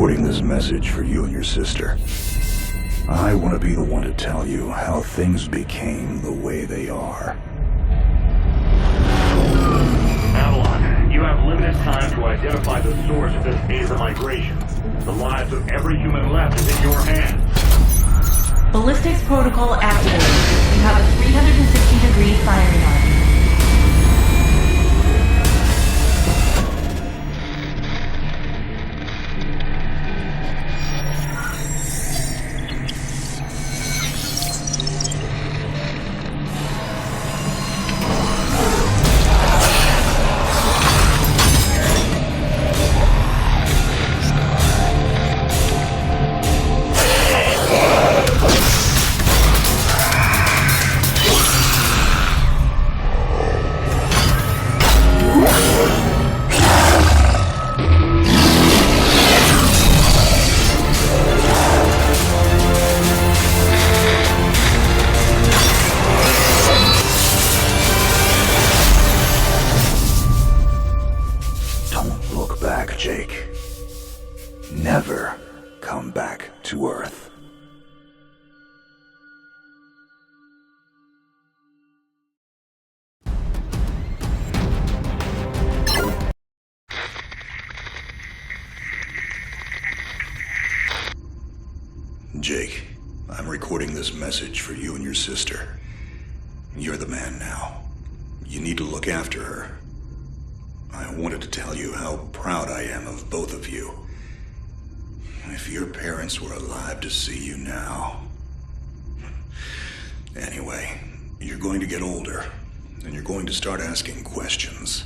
recording this message for you and your sister. I want to be the one to tell you how things became the way they are. Avalon, you have limited time to identify the source of this Aza migration. The lives of every human left is in your hands. Ballistics protocol activated. You have a 360-degree firing arc. Jake. Never come back to Earth. Jake, I'm recording this message for you and your sister. You're the man now. You need to look after her. I wanted to tell you how proud I am of both of you. If your parents were alive to see you now. Anyway, you're going to get older, and you're going to start asking questions.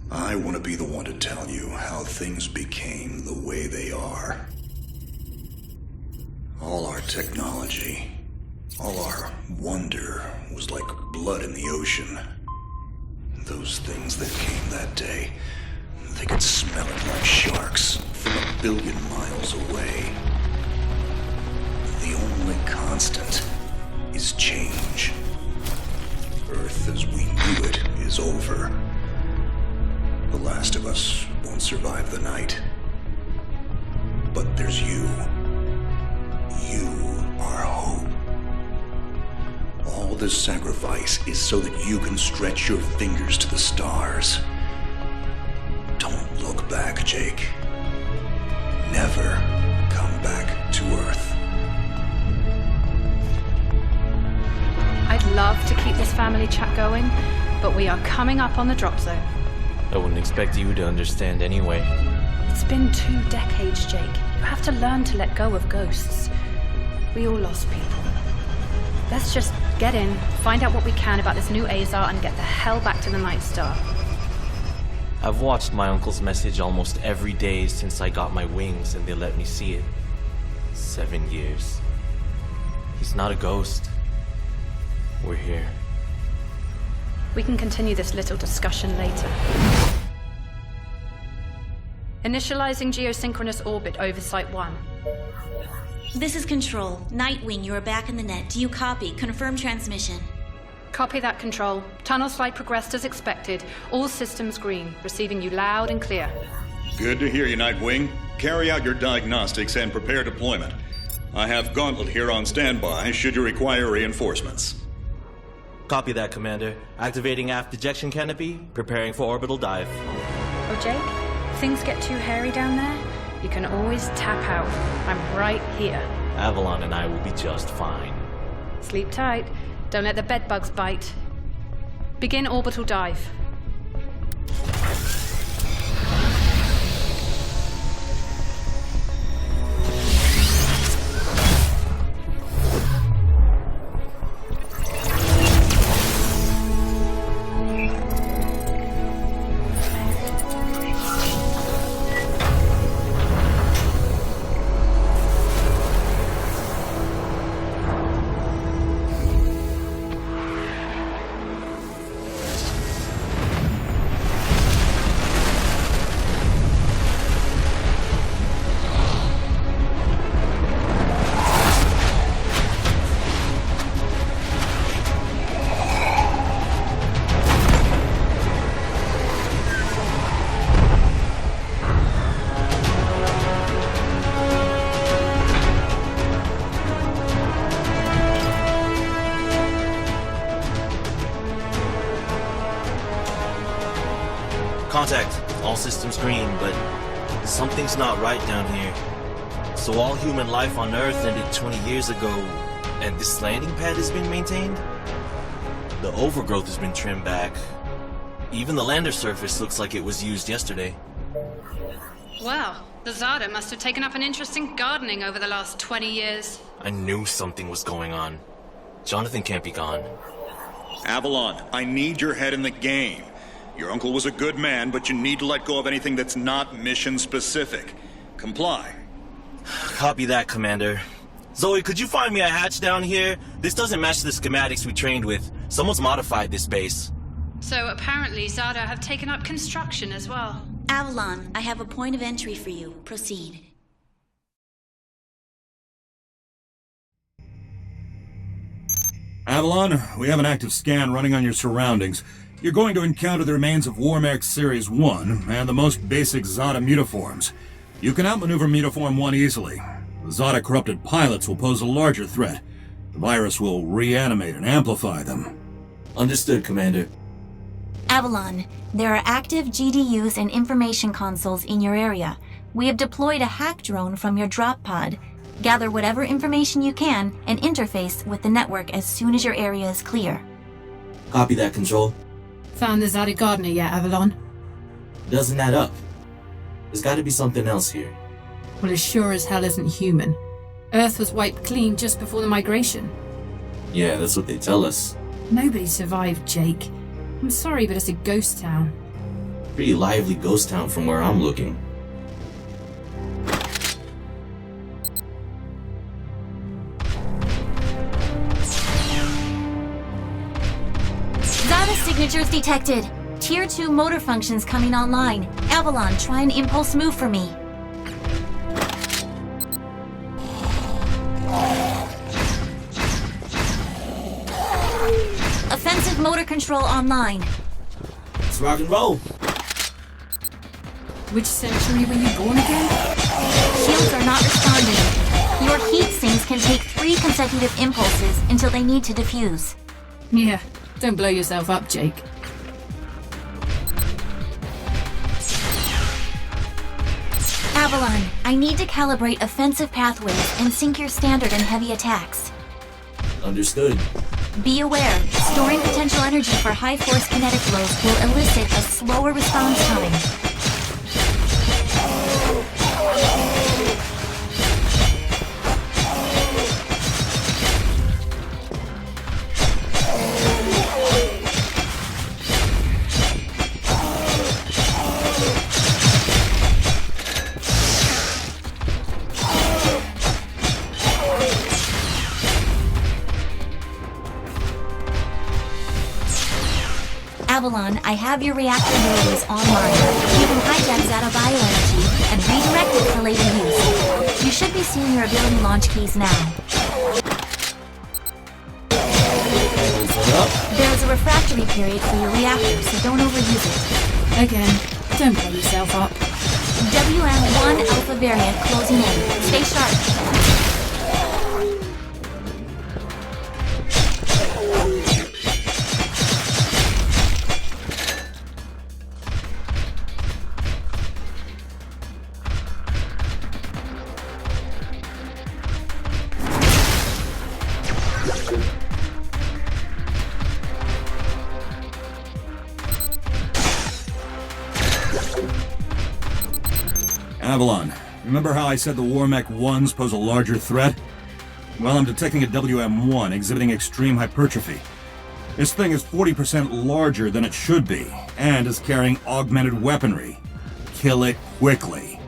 I want to be the one to tell you how things became the way they are. All our technology, all our wonder was like blood in the ocean. Those things that came that day, they could smell it like sharks from 1 billion miles away. The only constant is change. Earth as we knew it is over. The last of us won't survive the night. But there's you. You are hope. All this sacrifice is so that you can stretch your fingers to the stars. Don't look back, Jake. Never come back to Earth. I'd love to keep this family chat going, but we are coming up on the drop zone. I wouldn't expect you to understand anyway. It's been 2 decades, Jake. You have to learn to let go of ghosts. We all lost people. Let's just get in, find out what we can about this new Azar, and get the hell back to the Night Star. I've watched my uncle's message almost every day since I got my wings and they let me see it. 7 years. He's not a ghost. We're here. We can continue this little discussion later. Initializing geosynchronous orbit over Site 1. This is Control. Nightwing, you are back in the net. Do you copy? Confirm transmission. Copy that, Control. Tunnel slide progressed as expected. All systems green. Receiving you loud and clear. Good to hear you, Nightwing. Carry out your diagnostics and prepare deployment. I have Gauntlet here on standby should you require reinforcements. Copy that, Commander. Activating aft ejection canopy, preparing for orbital dive. Oh, Jake? If things get too hairy down there, you can always tap out. I'm right here. Avalon and I will be just fine. Sleep tight. Don't let the bedbugs bite. Begin orbital dive. contact. All systems green, but something's not right down here. So all human life on Earth ended 20 years ago, and this landing pad has been maintained? The overgrowth has been trimmed back. Even the lander surface looks like it was used yesterday. Well, the Zada must have taken up an interest in gardening over the last 20 years. I knew something was going on. Jonathan can't be gone. Avalon, I need your head in the game. Your uncle was a good man, but you need to let go of anything that's not mission-specific. Comply. Copy that, Commander. Zoe, could you find me a hatch down here? This doesn't match the schematics we trained with. Someone's modified this base. So apparently Zada have taken up construction as well. Avalon, I have a point of entry for you. Proceed. Avalon, we have an active scan running on your surroundings. You're going to encounter the remains of Warmech Series 1 and the most basic Zada mutaforms. You can outmaneuver Mutaform 1 easily. The Zada corrupted pilots will pose a larger threat. The virus will reanimate and amplify them. Understood, Commander. Avalon, there are active GDUs and information consoles in your area. We have deployed a hack drone from your drop pod. Gather whatever information you can and interface with the network as soon as your area is clear. Copy that, Control. Found the Zada gardener yet, Avalon? Doesn't add up. There's gotta be something else here. Well, it sure as hell isn't human. Earth was wiped clean just before the migration. Yeah, that's what they tell us. Nobody survived, Jake. I'm sorry, but it's a ghost town. Pretty lively ghost town from where I'm looking. Zada signatures detected. Tier 2 motor functions coming online. Avalon, try an impulse move for me. Offensive motor control online. Let's rock and roll. Which century were you born again? Shields are not responding. Your heat sinks can take 3 consecutive impulses until they need to defuse. Yeah, don't blow yourself up, Jake. Avalon, I need to calibrate offensive pathways and sync your standard and heavy attacks. Understood. Be aware, storing potential energy for high force kinetic blows will elicit a slower response time. Avalon, I have your reactor nodes online. You can hijack Zada bioenergy and redirect it for later use. You should be seeing your ability launch keys now. There's a refractory period for your reactor, so don't overuse it. Again, don't blow yourself up. WM1 Alpha variant closing in. Stay sharp. Avalon, remember how I said the Warmech 1s pose a larger threat? Well, I'm detecting a WM1 exhibiting extreme hypertrophy. This thing is 40% larger than it should be, and is carrying augmented weaponry. Kill it quickly.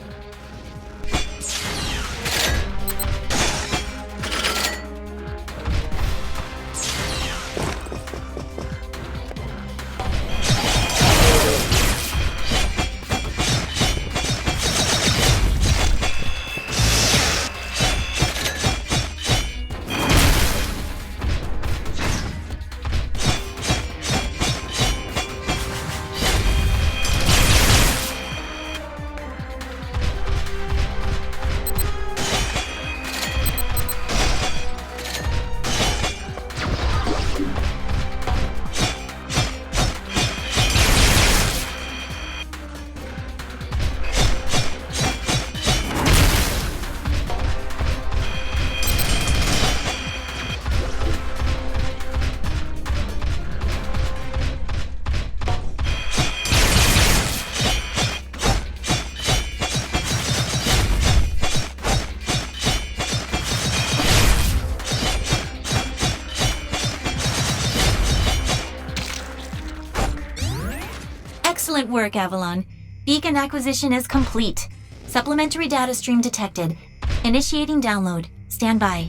Excellent work, Avalon. Beacon acquisition is complete. Supplementary data stream detected. Initiating download. Stand by.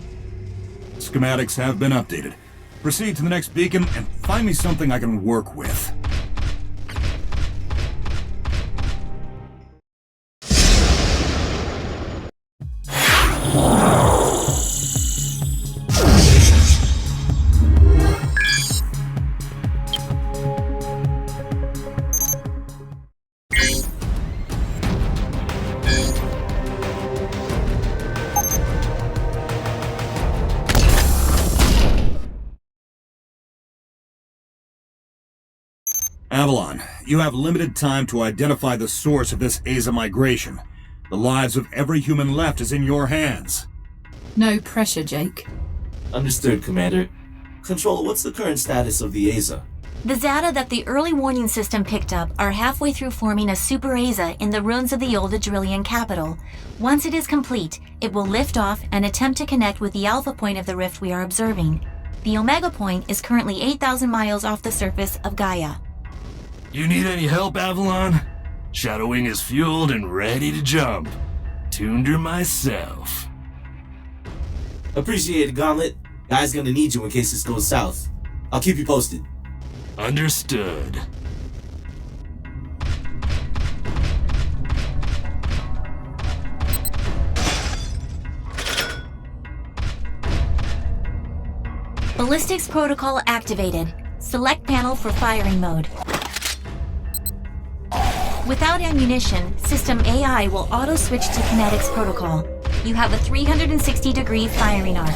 Schematics have been updated. Proceed to the next beacon and find me something I can work with. Avalon, you have limited time to identify the source of this Aza migration. The lives of every human left is in your hands. No pressure, Jake. Understood, Commander. Control, what's the current status of the Aza? The Zata that the early warning system picked up are halfway through forming a super Aza in the ruins of the old Adrillian capital. Once it is complete, it will lift off and attempt to connect with the alpha point of the rift we are observing. The Omega point is currently 8,000 miles off the surface of Gaia. You need any help, Avalon? Shadowwing is fueled and ready to jump. Tuned her myself. Appreciate it, Gauntlet. Guy's gonna need you in case this goes south. I'll keep you posted. Understood. Ballistics protocol activated. Select panel for firing mode. Without ammunition, System AI will auto-switch to Kinetics protocol. You have a 360-degree firing arc.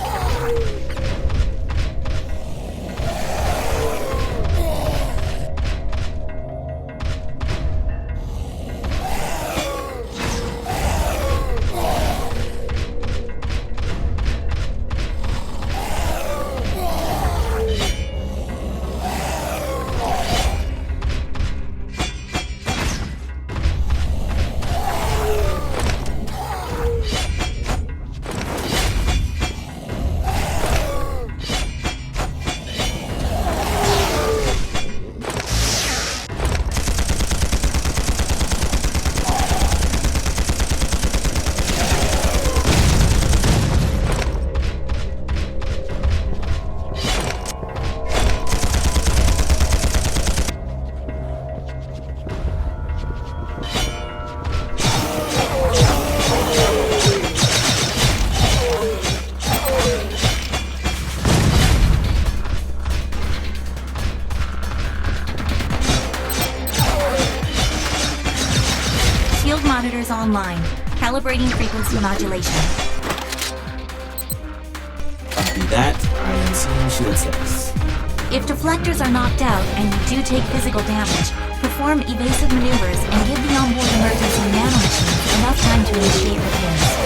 Monitors online. Calibrating frequency modulation. Copy that. I am seeing shield status. If deflectors are knocked out and you do take physical damage, perform evasive maneuvers and give the onboard emergency nanomachine enough time to initiate repairs.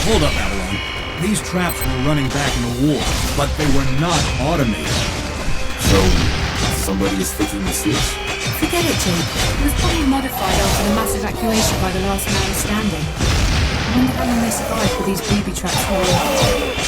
Hold up, Avalon. These traps were running back in the war, but they were not automated. So, somebody is flicking the switch? Forget it, Jake. It was probably modified after the mass evacuation by the last man standing. I wonder how long they survived with these booby traps rolling.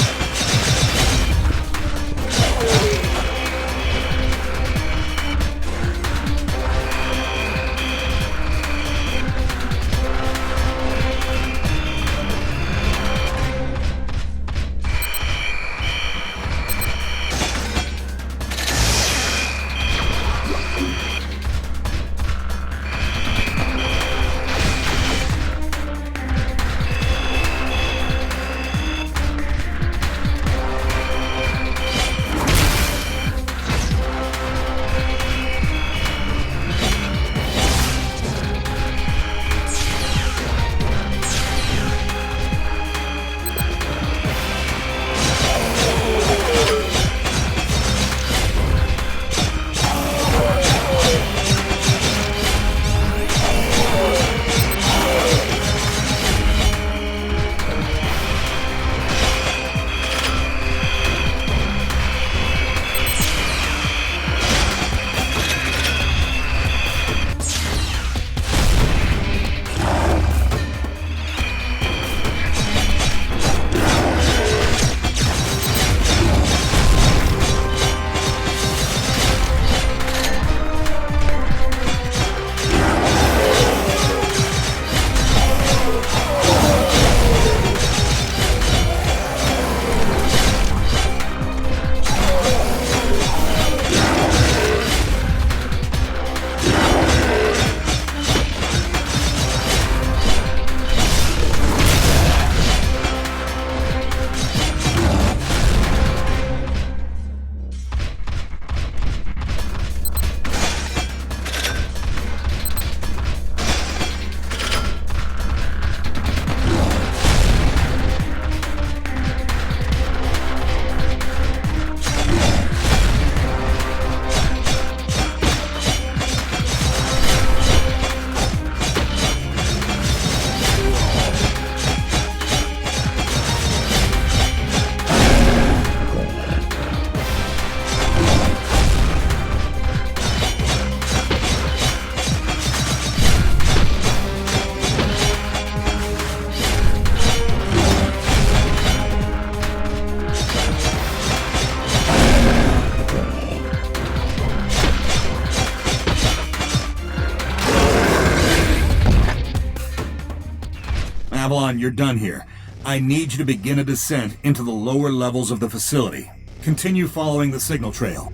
Avalon, you're done here. I need you to begin a descent into the lower levels of the facility. Continue following the signal trail.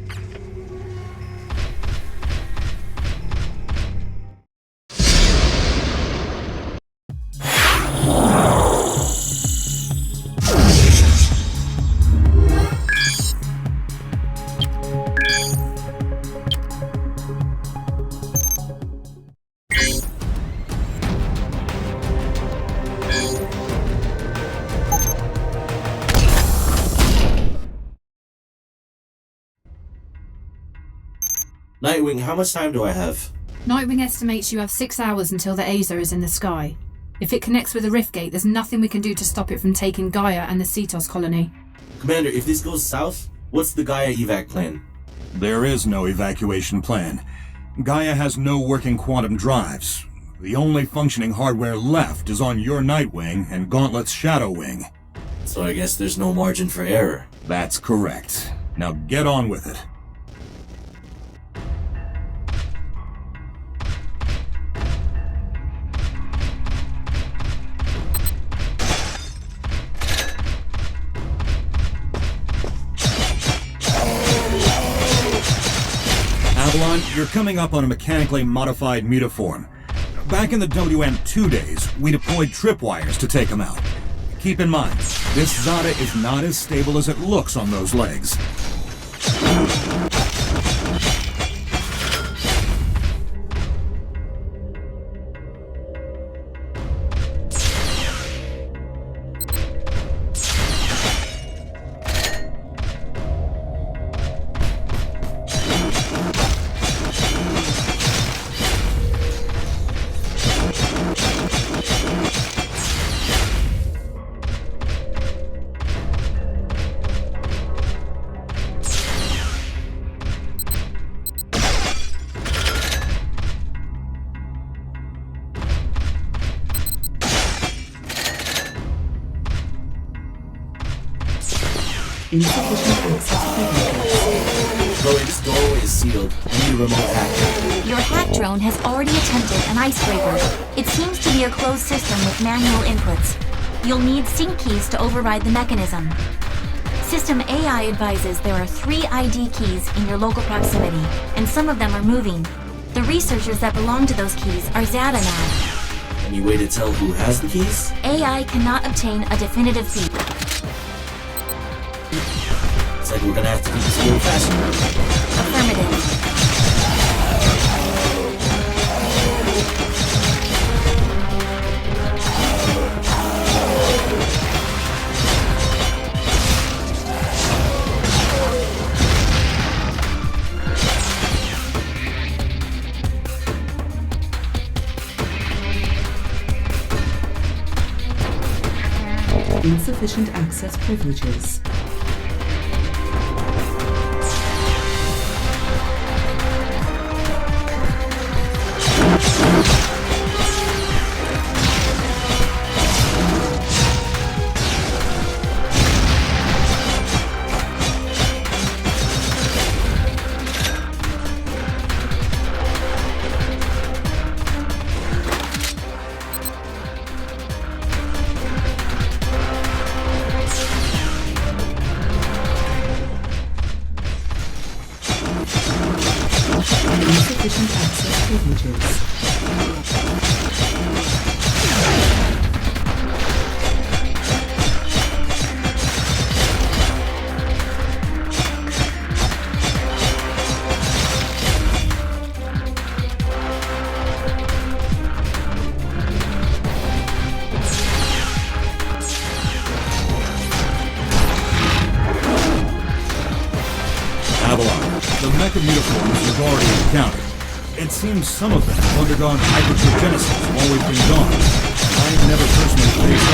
Nightwing, how much time do I have? Nightwing estimates you have 6 hours until the Azer is in the sky. If it connects with the rift gate, there's nothing we can do to stop it from taking Gaia and the Cetos colony. Commander, if this goes south, what's the Gaia evac plan? There is no evacuation plan. Gaia has no working quantum drives. The only functioning hardware left is on your Nightwing and Gauntlet's Shadow Wing. So I guess there's no margin for error. That's correct. Now get on with it. Avalon, you're coming up on a mechanically modified mutaform. Back in the WM2 days, we deployed tripwires to take them out. Keep in mind, this Zada is not as stable as it looks on those legs. Chloe, this doorway is sealed. I need a remote hack. Your hack drone has already attempted an icebreaker. It seems to be a closed system with manual inputs. You'll need sync keys to override the mechanism. System AI advises there are 3 ID keys in your local proximity, and some of them are moving. The researchers that belong to those keys are Zada now. Any way to tell who has the keys? AI cannot obtain a definitive feed. It's like we're gonna have to do this old fashioned. Affirmative. Insufficient access privileges. Insufficient access privileges. Avalon, the mecha mutaforms we've already encountered. It seems some of them have undergone hypergenesis while we've been gone. I've never personally faced